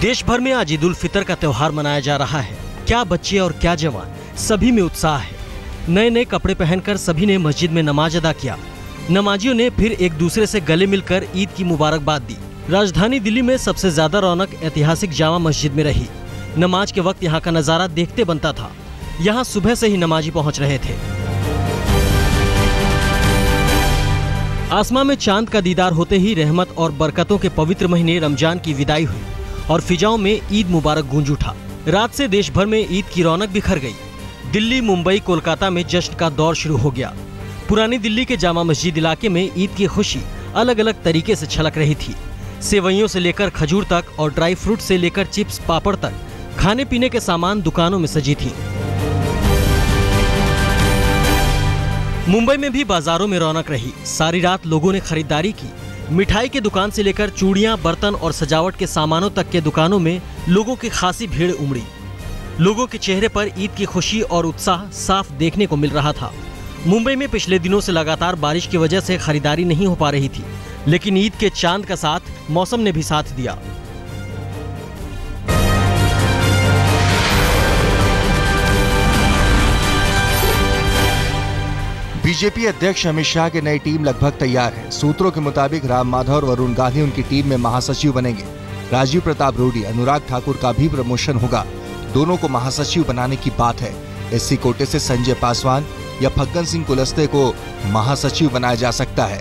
देश भर में आज ईद उल फितर का त्योहार मनाया जा रहा है। क्या बच्चे और क्या जवान, सभी में उत्साह है। नए नए कपड़े पहनकर सभी ने मस्जिद में नमाज अदा किया। नमाजियों ने फिर एक दूसरे से गले मिलकर ईद की मुबारकबाद दी। राजधानी दिल्ली में सबसे ज्यादा रौनक ऐतिहासिक जामा मस्जिद में रही। नमाज के वक्त यहाँ का नजारा देखते बनता था। यहाँ सुबह से ही नमाजी पहुँच रहे थे। आसमां में चांद का दीदार होते ही रहमत और बरकतों के पवित्र महीने रमजान की विदाई हुई और फिजाओं में ईद मुबारक गूंज उठा। रात से देश भर में ईद की रौनक बिखर गई। दिल्ली, मुंबई, कोलकाता में जश्न का दौर शुरू हो गया। पुरानी दिल्ली के जामा मस्जिद इलाके में ईद की खुशी अलग अलग तरीके से छलक रही थी। सेवइयों से लेकर खजूर तक और ड्राई फ्रूट से लेकर चिप्स, पापड़ तक खाने पीने के सामान दुकानों में सजी थी। मुंबई में भी बाजारों में रौनक रही। सारी रात लोगों ने खरीदारी की। मिठाई के दुकान से लेकर चूड़ियां, बर्तन और सजावट के सामानों तक के दुकानों में लोगों की खासी भीड़ उमड़ी। लोगों के चेहरे पर ईद की खुशी और उत्साह साफ देखने को मिल रहा था। मुंबई में पिछले दिनों से लगातार बारिश की वजह से खरीदारी नहीं हो पा रही थी, लेकिन ईद के चांद का साथ मौसम ने भी साथ दिया। बीजेपी अध्यक्ष अमित शाह की नई टीम लगभग तैयार है। सूत्रों के मुताबिक राम माधव और वरुण गांधी उनकी टीम में महासचिव बनेंगे। राजीव प्रताप रूडी, अनुराग ठाकुर का भी प्रमोशन होगा। दोनों को महासचिव बनाने की बात है। एससी कोटे से संजय पासवान या फग्गन सिंह कुलस्ते को महासचिव बनाया जा सकता है।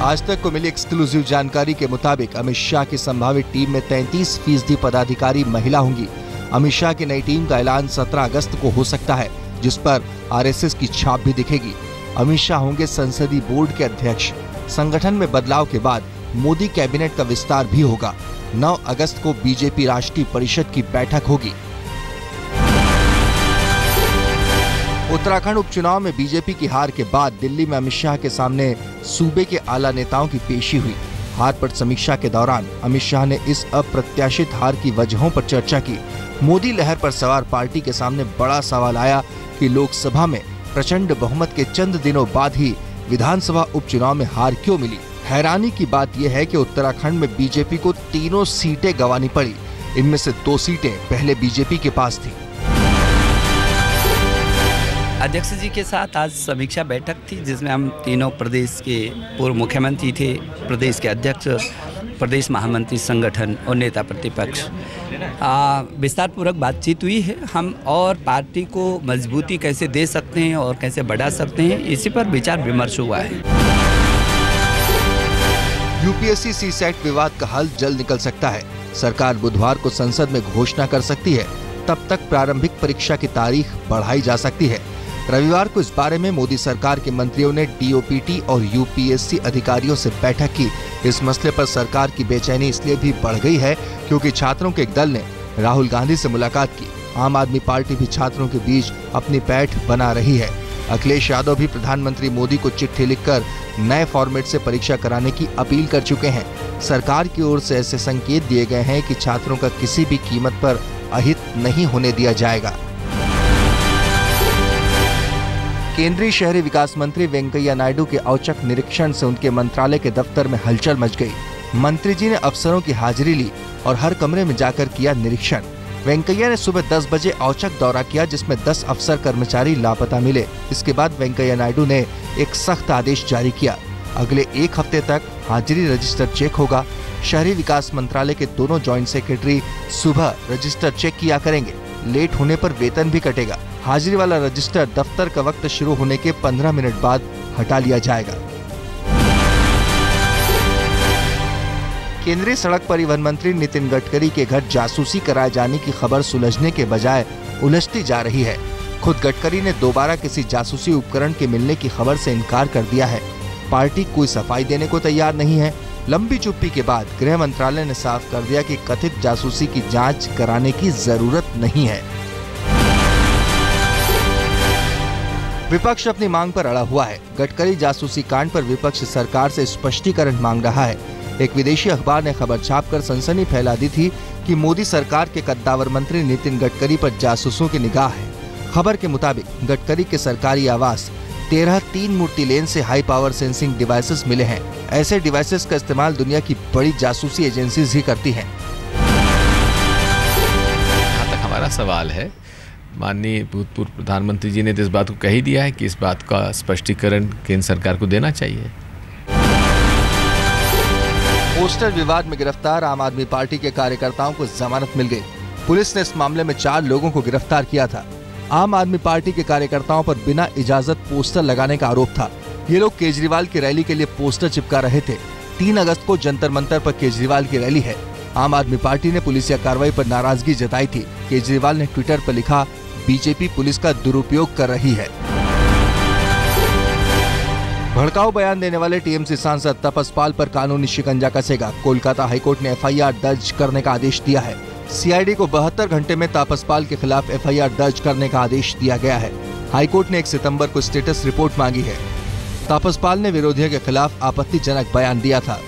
आज तक को मिली एक्सक्लूसिव जानकारी के मुताबिक अमित शाह की संभावित टीम में 33% पदाधिकारी महिला होंगी। अमित शाह की नई टीम का ऐलान 17 अगस्त को हो सकता है, जिस पर आरएसएस की छाप भी दिखेगी। अमित शाह होंगे संसदीय बोर्ड के अध्यक्ष। संगठन में बदलाव के बाद मोदी कैबिनेट का विस्तार भी होगा। 9 अगस्त को बीजेपी राष्ट्रीय परिषद की बैठक होगी। उत्तराखंड उपचुनाव में बीजेपी की हार के बाद दिल्ली में अमित शाह के सामने सूबे के आला नेताओं की पेशी हुई। हार पर समीक्षा के दौरान अमित शाह ने इस अप्रत्याशित हार की वजहों पर चर्चा की। मोदी लहर पर सवार पार्टी के सामने बड़ा सवाल आया कि लोकसभा में प्रचंड बहुमत के चंद दिनों बाद ही विधानसभा उपचुनाव में हार क्यों मिली। हैरानी की बात यह है कि उत्तराखंड में बीजेपी को 3 सीटें गंवानी पड़ी। इनमें से 2 सीटें पहले बीजेपी के पास थी। अध्यक्ष जी के साथ आज समीक्षा बैठक थी, जिसमें हम तीनों प्रदेश के पूर्व मुख्यमंत्री थे, प्रदेश के अध्यक्ष, प्रदेश महामंत्री संगठन और नेता प्रतिपक्ष। विस्तार पूर्वक बातचीत हुई है। हम और पार्टी को मजबूती कैसे दे सकते हैं और कैसे बढ़ा सकते हैं, इसी पर विचार विमर्श हुआ है। यूपीएससी सीसेट विवाद का हल जल्द निकल सकता है। सरकार बुधवार को संसद में घोषणा कर सकती है। तब तक प्रारंभिक परीक्षा की तारीख बढ़ाई जा सकती है। रविवार को इस बारे में मोदी सरकार के मंत्रियों ने डीओपीटी और यूपीएससी अधिकारियों से बैठक की। इस मसले पर सरकार की बेचैनी इसलिए भी बढ़ गई है क्योंकि छात्रों के एक दल ने राहुल गांधी से मुलाकात की। आम आदमी पार्टी भी छात्रों के बीच अपनी पैठ बना रही है। अखिलेश यादव भी प्रधानमंत्री मोदी को चिट्ठी लिखकर नए फॉर्मेट से परीक्षा कराने की अपील कर चुके हैं। सरकार की ओर से ऐसे संकेत दिए गए हैं कि छात्रों का किसी भी कीमत पर अहित नहीं होने दिया जाएगा। केंद्रीय शहरी विकास मंत्री वेंकैया नायडू के औचक निरीक्षण से उनके मंत्रालय के दफ्तर में हलचल मच गई। मंत्री जी ने अफसरों की हाजिरी ली और हर कमरे में जाकर किया निरीक्षण। वेंकैया ने सुबह 10 बजे औचक दौरा किया, जिसमें 10 अफसर कर्मचारी लापता मिले। इसके बाद वेंकैया नायडू ने एक सख्त आदेश जारी किया। अगले 1 हफ्ते तक हाजिरी रजिस्टर चेक होगा। शहरी विकास मंत्रालय के दोनों जॉइंट सेक्रेटरी सुबह रजिस्टर चेक किया करेंगे। लेट होने पर वेतन भी कटेगा। हाजिरी वाला रजिस्टर दफ्तर का वक्त शुरू होने के 15 मिनट बाद हटा लिया जाएगा। केंद्रीय सड़क परिवहन मंत्री नितिन गडकरी के घर जासूसी कराए जाने की खबर सुलझने के बजाय उलझती जा रही है। खुद गडकरी ने दोबारा किसी जासूसी उपकरण के मिलने की खबर से इनकार कर दिया है। पार्टी कोई सफाई देने को तैयार नहीं है। लंबी चुप्पी के बाद गृह मंत्रालय ने साफ कर दिया कि कथित जासूसी की जांच कराने की जरूरत नहीं है। विपक्ष अपनी मांग पर अड़ा हुआ है। गडकरी जासूसी कांड पर विपक्ष सरकार से स्पष्टीकरण मांग रहा है। एक विदेशी अखबार ने खबर छापकर सनसनी फैला दी थी कि मोदी सरकार के कद्दावर मंत्री नितिन गडकरी पर जासूसों की निगाह है। खबर के मुताबिक गडकरी के सरकारी आवास 13 3 मूर्ति लेन से हाई पावर सेंसिंग डिवाइसेस मिले हैं। ऐसे डिवाइसेस का इस्तेमाल दुनिया की बड़ी जासूसी एजेंसीज ही करती हैं। जहाँ तक हमारा सवाल है, माननीय भूतपूर्व प्रधानमंत्री जी ने तो इस बात को कह ही दिया है कि इस बात का स्पष्टीकरण केंद्र सरकार को देना चाहिए। पोस्टर विवाद में गिरफ्तार आम आदमी पार्टी के कार्यकर्ताओं को जमानत मिल गई। पुलिस ने इस मामले में 4 लोगों को गिरफ्तार किया था। आम आदमी पार्टी के कार्यकर्ताओं पर बिना इजाजत पोस्टर लगाने का आरोप था। ये लोग केजरीवाल की रैली के लिए पोस्टर चिपका रहे थे। 3 अगस्त को जंतर मंतर पर केजरीवाल की रैली है। आम आदमी पार्टी ने पुलिसिया कार्रवाई पर नाराजगी जताई थी। केजरीवाल ने ट्विटर पर लिखा, बीजेपी पुलिस का दुरुपयोग कर रही है। भड़काऊ बयान देने वाले टीएमसी सांसद तपस पाल पर कानूनी शिकंजा कसेगा। कोलकाता हाईकोर्ट ने एफआईआर दर्ज करने का आदेश दिया है। सीआईडी को 72 घंटे में तापस पाल के खिलाफ एफआईआर दर्ज करने का आदेश दिया गया है। हाईकोर्ट ने 1 सितंबर को स्टेटस रिपोर्ट मांगी है। तापस पाल ने विरोधियों के खिलाफ आपत्तिजनक बयान दिया था।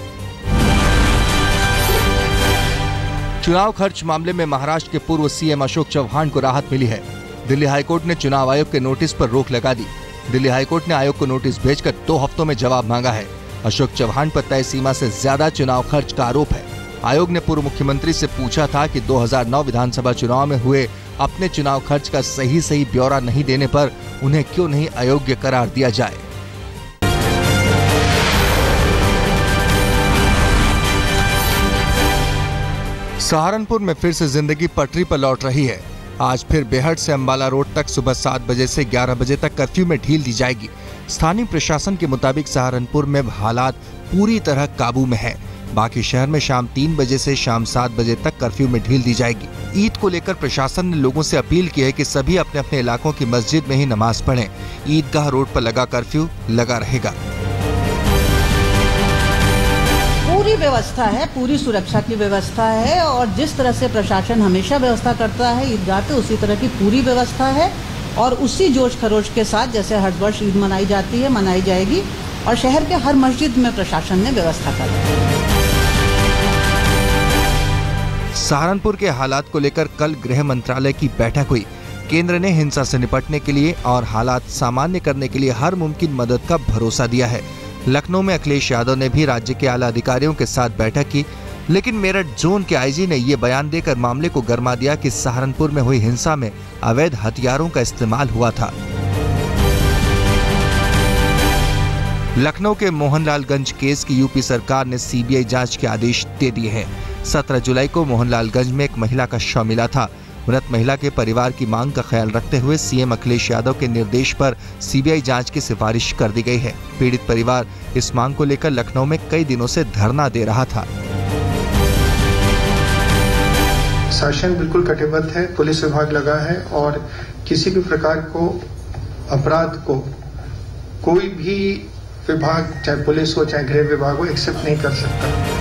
चुनाव खर्च मामले में महाराष्ट्र के पूर्व सीएम अशोक चव्हाण को राहत मिली है। दिल्ली हाईकोर्ट ने चुनाव आयोग के नोटिस पर रोक लगा दी। दिल्ली हाईकोर्ट ने आयोग को नोटिस भेजकर 2 हफ्तों में जवाब मांगा है। अशोक चव्हाण पर तय सीमा से ज्यादा चुनाव खर्च का आरोप है। आयोग ने पूर्व मुख्यमंत्री से पूछा था कि 2009 विधानसभा चुनाव में हुए अपने चुनाव खर्च का सही ब्यौरा नहीं देने पर उन्हें क्यों नहीं अयोग्य करार दिया जाए। सहारनपुर में फिर से जिंदगी पटरी पर लौट रही है। आज फिर बेहट से अंबाला रोड तक सुबह 7 बजे से 11 बजे तक कर्फ्यू में ढील दी जाएगी। स्थानीय प्रशासन के मुताबिक सहारनपुर में हालात पूरी तरह काबू में है। बाकी शहर में शाम 3 बजे से शाम 7 बजे तक कर्फ्यू में ढील दी जाएगी। ईद को लेकर प्रशासन ने लोगों से अपील की है कि सभी अपने अपने इलाकों की मस्जिद में ही नमाज पढ़ें। ईदगाह रोड पर लगा कर्फ्यू लगा रहेगा। पूरी व्यवस्था है, पूरी सुरक्षा की व्यवस्था है और जिस तरह से प्रशासन हमेशा व्यवस्था करता है ईदगाह पे, उसी तरह की पूरी व्यवस्था है और उसी जोश खरोश के साथ जैसे हर वर्ष ईद मनाई जाती है मनाई जाएगी और शहर के हर मस्जिद में प्रशासन ने व्यवस्था कर दी है। सहारनपुर के हालात को लेकर कल गृह मंत्रालय की बैठक हुई। केंद्र ने हिंसा से निपटने के लिए और हालात सामान्य करने के लिए हर मुमकिन मदद का भरोसा दिया है। लखनऊ में अखिलेश यादव ने भी राज्य के आला अधिकारियों के साथ बैठक की, लेकिन मेरठ जोन के आईजी ने ये बयान देकर मामले को गरमा दिया कि सहारनपुर में हुई हिंसा में अवैध हथियारों का इस्तेमाल हुआ था। लखनऊ के मोहनलालगंज केस की यूपी सरकार ने सीबीआई जांच के आदेश दे दिए हैं। 17 जुलाई को मोहनलालगंज में एक महिला का शव मिला था। मृत महिला के परिवार की मांग का ख्याल रखते हुए सीएम अखिलेश यादव के निर्देश पर सीबीआई जांच की सिफारिश कर दी गई है। पीड़ित परिवार इस मांग को लेकर लखनऊ में कई दिनों से धरना दे रहा था। शासन बिल्कुल कटिबद्ध है, पुलिस विभाग लगा है और किसी भी प्रकार को अपराध को कोई भी विभाग, चाहे पुलिस हो चाहे गृह विभाग हो, एक्सेप्ट नहीं कर सकता।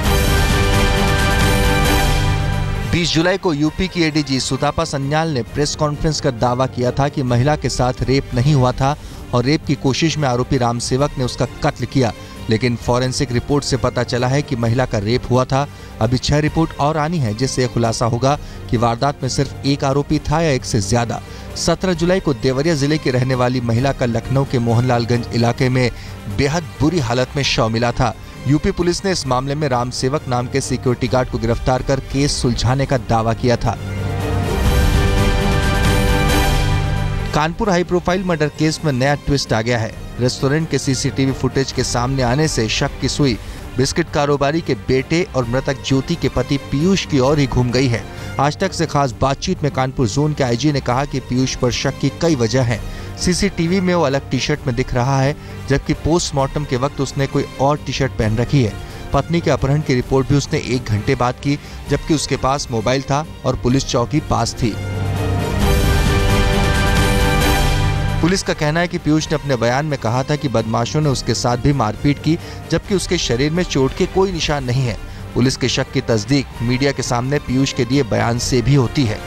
20 जुलाई को यूपी की एडीजी सुतापा सन्याल ने प्रेस कॉन्फ्रेंस कर दावा किया था कि महिला के साथ रेप नहीं हुआ था और रेप की कोशिश में आरोपी राम सेवक ने उसका कत्ल किया, लेकिन फॉरेंसिक रिपोर्ट से पता चला है कि महिला का रेप हुआ था। अभी 6 रिपोर्ट और आनी है जिससे खुलासा होगा कि वारदात में सिर्फ एक आरोपी था या एक से ज्यादा। 17 जुलाई को देवरिया जिले की रहने वाली महिला का लखनऊ के मोहनलालगंज इलाके में बेहद बुरी हालत में शव मिला था। यूपी पुलिस ने इस मामले में राम सेवक नाम के सिक्योरिटी गार्ड को गिरफ्तार कर केस सुलझाने का दावा किया था। Kanpur high profile murder case में नया ट्विस्ट आ गया है। रेस्टोरेंट के सीसीटीवी फुटेज के सामने आने से शक की सुई बिस्किट कारोबारी के बेटे और मृतक ज्योति के पति पीयूष की ओर ही घूम गई है। आज तक से खास बातचीत में कानपुर जोन के आईजी ने कहा कि पीयूष पर शक की कई वजह हैं। सीसीटीवी में वो अलग टी शर्ट में दिख रहा है, जबकि पोस्टमार्टम के वक्त उसने कोई और टी शर्ट पहन रखी है। पत्नी के अपहरण की रिपोर्ट भी उसने 1 घंटे बाद की, जबकि उसके पास मोबाइल था और पुलिस चौकी पास थी। पुलिस का कहना है कि पीयूष ने अपने बयान में कहा था कि बदमाशों ने उसके साथ भी मारपीट की, जबकि उसके शरीर में चोट के कोई निशान नहीं है। पुलिस के शक की तस्दीक मीडिया के सामने पीयूष के दिए बयान से भी होती है।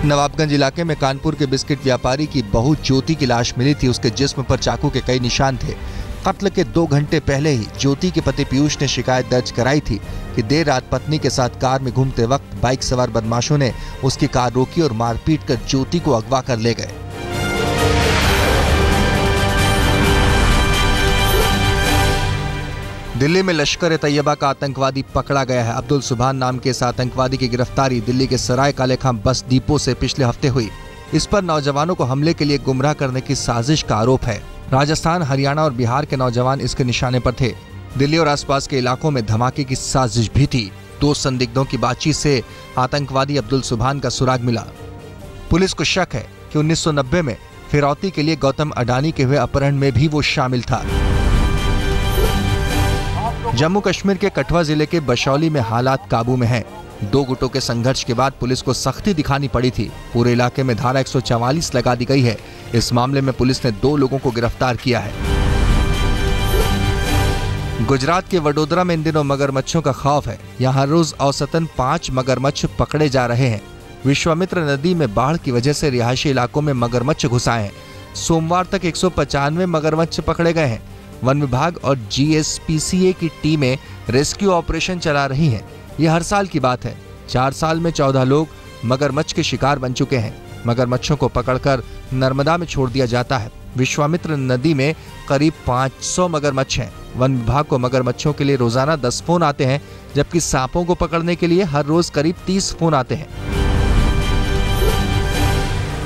नवाबगंज इलाके में कानपुर के बिस्किट व्यापारी की बहू ज्योति की लाश मिली थी। उसके जिस्म पर चाकू के कई निशान थे। कत्ल के 2 घंटे पहले ही ज्योति के पति पीयूष ने शिकायत दर्ज कराई थी कि देर रात पत्नी के साथ कार में घूमते वक्त बाइक सवार बदमाशों ने उसकी कार रोकी और मारपीट कर ज्योति को अगवा कर ले गए। दिल्ली में लश्कर ए तैयबा का आतंकवादी पकड़ा गया है। अब्दुल सुभान नाम के इस आतंकवादी की गिरफ्तारी दिल्ली के सराय काले खां बस डिपो से पिछले हफ्ते हुई। इस पर नौजवानों को हमले के लिए गुमराह करने की साजिश का आरोप है। राजस्थान, हरियाणा और बिहार के नौजवान इसके निशाने पर थे। दिल्ली और आसपास के इलाकों में धमाके की साजिश भी थी। 2 संदिग्धों की बातचीत से आतंकवादी अब्दुल सुभान का सुराग मिला। पुलिस को शक है कि 1990 में फिरौती के लिए गौतम अडानी के हुए अपहरण में भी वो शामिल था। जम्मू कश्मीर के कठुआ जिले के बशौली में हालात काबू में हैं। 2 गुटों के संघर्ष के बाद पुलिस को सख्ती दिखानी पड़ी थी। पूरे इलाके में धारा 144 लगा दी गई है। इस मामले में पुलिस ने 2 लोगों को गिरफ्तार किया है। गुजरात के वडोदरा में इन दिनों मगरमच्छों का खौफ है। यहाँ हर रोज औसतन 5 मगरमच्छ पकड़े जा रहे हैं। विश्वामित्र नदी में बाढ़ की वजह से रिहायशी इलाकों में मगरमच्छ घुस आए हैं। सोमवार तक 195 मगरमच्छ पकड़े गए हैं। वन विभाग और GSPCA की टीमें रेस्क्यू ऑपरेशन चला रही हैं। यह हर साल की बात है। 4 साल में 14 लोग मगरमच्छ के शिकार बन चुके हैं। मगरमच्छों को पकड़कर नर्मदा में छोड़ दिया जाता है। विश्वामित्र नदी में करीब 500 मगरमच्छ हैं। वन विभाग को मगरमच्छों के लिए रोजाना 10 फोन आते हैं, जबकि सांपों को पकड़ने के लिए हर रोज करीब 30 फोन आते हैं।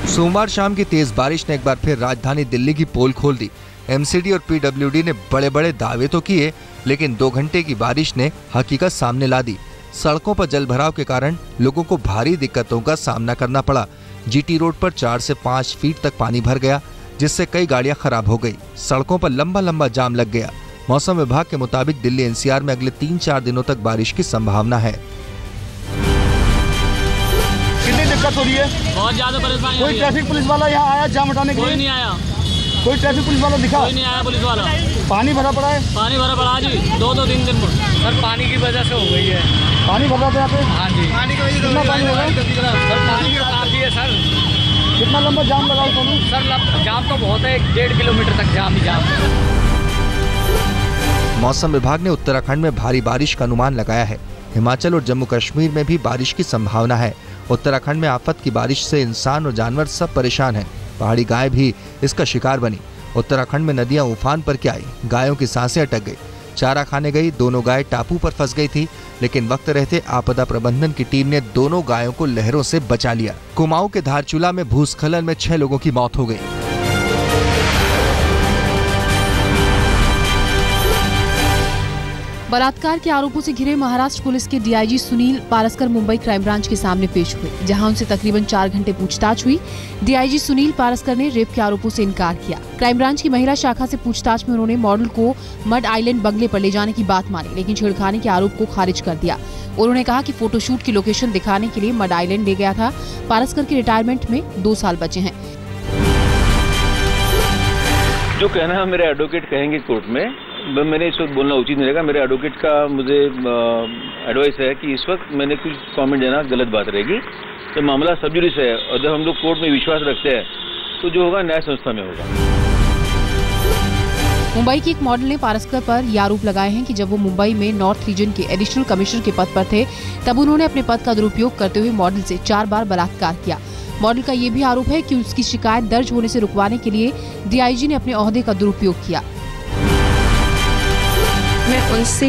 सोमवार शाम की तेज बारिश ने एक बार फिर राजधानी दिल्ली की पोल खोल दी। MCD और PWD ने बड़े बड़े दावे तो किए, लेकिन 2 घंटे की बारिश ने हकीकत सामने ला दी। सड़कों पर जलभराव के कारण लोगों को भारी दिक्कतों का सामना करना पड़ा। GT रोड पर 4 से 5 फीट तक पानी भर गया, जिससे कई गाड़ियां खराब हो गई। सड़कों पर लंबा लंबा जाम लग गया। मौसम विभाग के मुताबिक दिल्ली NCR में अगले 3-4 दिनों तक बारिश की संभावना है। कितनी दिक्कत हो रही है? बहुत ज्यादा परेशानी। कोई ट्रैफिक पुलिस वाला यहाँ आया जाम हटाने के लिए? कोई नहीं आया। कोई ट्रैफिक पुलिस वाला दिखा? कोई नहीं आया पुलिस वाला। पानी भरा पड़ा है? पानी भरा पड़ा जी, 2-3 दिन सर पानी की वजह से हो गई है। पानी भर रहा था यहाँ पे? हाँ जी, पानी की वजह से। कितना पानी होगा सर? पानी काफी है सर। कितना लंबा जाम लगा है सर? जाम तो बहुत है, 1.5 किलोमीटर तक जाम ही जाम। मौसम विभाग ने उत्तराखंड में भारी बारिश का अनुमान लगाया है। हिमाचल और जम्मू कश्मीर में भी बारिश की संभावना है। उत्तराखंड में आफत की बारिश से इंसान और जानवर सब परेशान हैं। पहाड़ी गाय भी इसका शिकार बनी। उत्तराखंड में नदियां उफान पर क्या आई, गायों की सांसें अटक गई। चारा खाने गई 2 गाय टापू पर फंस गई थी, लेकिन वक्त रहते आपदा प्रबंधन की टीम ने 2 गायों को लहरों से बचा लिया। कुमाऊं के धारचूला में भूस्खलन में 6 लोगों की मौत हो गई। बलात्कार के आरोपों से घिरे महाराष्ट्र पुलिस के DIG Sunil Paraskar Mumbai crime branch के सामने पेश हुए, जहां उनसे तकरीबन 4 घंटे पूछताछ हुई। DIG सुनील पारसकर ने रेप के आरोपों से इनकार किया। क्राइम ब्रांच की महिला शाखा से पूछताछ में उन्होंने मॉडल को मड आइलैंड बंगले पर ले जाने की बात मानी, लेकिन छेड़खानी के आरोप को खारिज कर दिया। उन्होंने कहा कि फोटोशूट की लोकेशन दिखाने के लिए मड आइलैंड ले गया था। पारसकर के रिटायरमेंट में 2 साल बचे हैं। जो कहना है मेरे एडवोकेट कहेंगे कोर्ट में, मैंने इस वक्त बोलना उचित नहीं रहेगा। मेरे एडवोकेट का मुझे एडवाइस है कि इस वक्त मैंने कुछ कमेंट देना गलत बात रहेगी। तो मामला सब जुडिस है और जब हम लोग कोर्ट में विश्वास रखते हैं तो जो होगा न्याय संस्था में होगा। मुंबई की एक मॉडल ने पारसकर पर यह आरोप लगाए हैं कि जब वो मुंबई में नॉर्थ रीजन के एडिशनल कमिश्नर के पद पर थे, तब उन्होंने अपने पद का दुरुपयोग करते हुए मॉडल से 4 बार बलात्कार किया। मॉडल का ये भी आरोप है कि उसकी शिकायत दर्ज होने से रुकवाने के लिए DIG ने अपने ओहदे का दुरुपयोग किया। मैं उनसे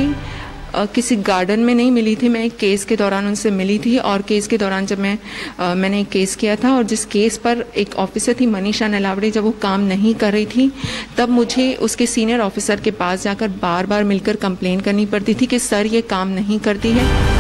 किसी गार्डन में नहीं मिली थी, मैं एक केस के दौरान उनसे मिली थी। और केस के दौरान जब मैंने एक केस किया था और जिस केस पर एक ऑफिसर थी मनीषा नलावड़े, जब वो काम नहीं कर रही थी, तब मुझे उसके सीनियर ऑफिसर के पास जाकर बार बार मिलकर कंप्लेन करनी पड़ती थी कि सर ये काम नहीं करती है।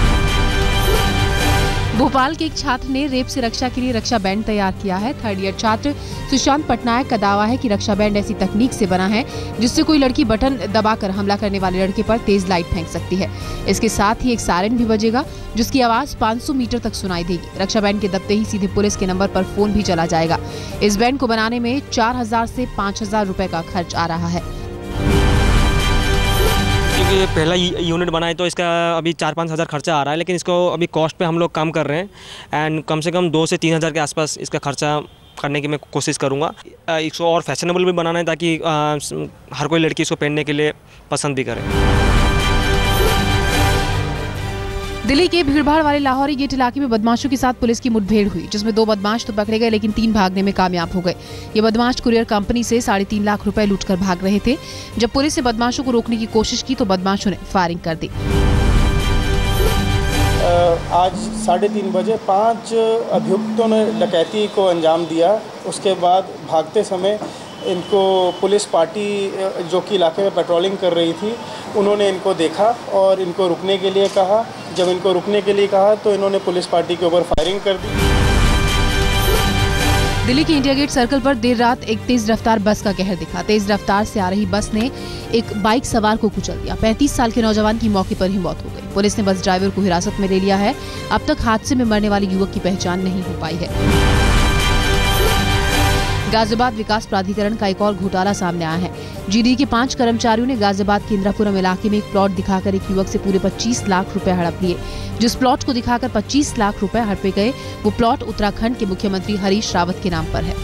भोपाल के एक छात्र ने रेप से रक्षा के लिए रक्षा बैंड तैयार किया है। 3rd ईयर छात्र सुशांत पटनायक का दावा है कि रक्षा बैंड ऐसी तकनीक से बना है जिससे कोई लड़की बटन दबाकर हमला करने वाले लड़के पर तेज लाइट फेंक सकती है। इसके साथ ही एक सायरन भी बजेगा जिसकी आवाज 500 मीटर तक सुनाई देगी। रक्षा बैंड के दबते ही सीधे पुलिस के नंबर पर फोन भी चला जाएगा। इस बैंड को बनाने में 4000 से 5000 रुपए का खर्च आ रहा है। क्योंकि पहला यूनिट बना है तो इसका अभी 4-5 हज़ार खर्चा आ रहा है, लेकिन इसको अभी कॉस्ट पे हम लोग काम कर रहे हैं एंड कम से कम 2 से 3 हज़ार के आसपास इसका खर्चा करने की मैं कोशिश करूँगा। इसको और फैशनेबल भी बनाना है ताकि हर कोई लड़की इसको पहनने के लिए पसंद भी करे। दिल्ली के भीड़भाड़ वाले लाहौरी गेट इलाके में बदमाशों के साथ पुलिस की मुठभेड़ हुई, जिसमें 2 बदमाश तो पकड़े गए लेकिन 3 भागने में कामयाब हो गए। ये बदमाश कुरियर कंपनी से 3.5 लाख रुपए लूटकर भाग रहे थे। जब पुलिस ने बदमाशों को रोकने की कोशिश की तो बदमाशों ने फायरिंग कर दी। आज 3:30 बजे 5 अभियुक्तों ने डकैती को अंजाम दिया। उसके बाद भागते समय इनको पुलिस पार्टी जो कि इलाके में पेट्रोलिंग कर रही थी, उन्होंने इनको देखा और इनको रुकने के लिए कहा। जब इनको रुकने के लिए कहा तो इन्होंने पुलिस पार्टी के ऊपर फायरिंग कर दी। दिल्ली के इंडिया गेट सर्कल पर देर रात एक तेज रफ्तार बस का कहर दिखा। तेज रफ्तार से आ रही बस ने एक बाइक सवार को कुचल दिया। 35 साल के नौजवान की मौके पर ही मौत हो गई। पुलिस ने बस ड्राइवर को हिरासत में ले लिया है। अब तक हादसे में मरने वाले युवक की पहचान नहीं हो पाई है। गाजियाबाद विकास प्राधिकरण का एक और घोटाला सामने आया है। जीडी के 5 कर्मचारियों ने गाजियाबाद के इंदिरापुरम इलाके में एक प्लॉट दिखाकर एक युवक से पूरे 25 लाख रुपए हड़प लिए। जिस प्लॉट को दिखाकर 25 लाख रुपए हड़पे गए, वो प्लॉट उत्तराखंड के मुख्यमंत्री हरीश रावत के नाम पर है।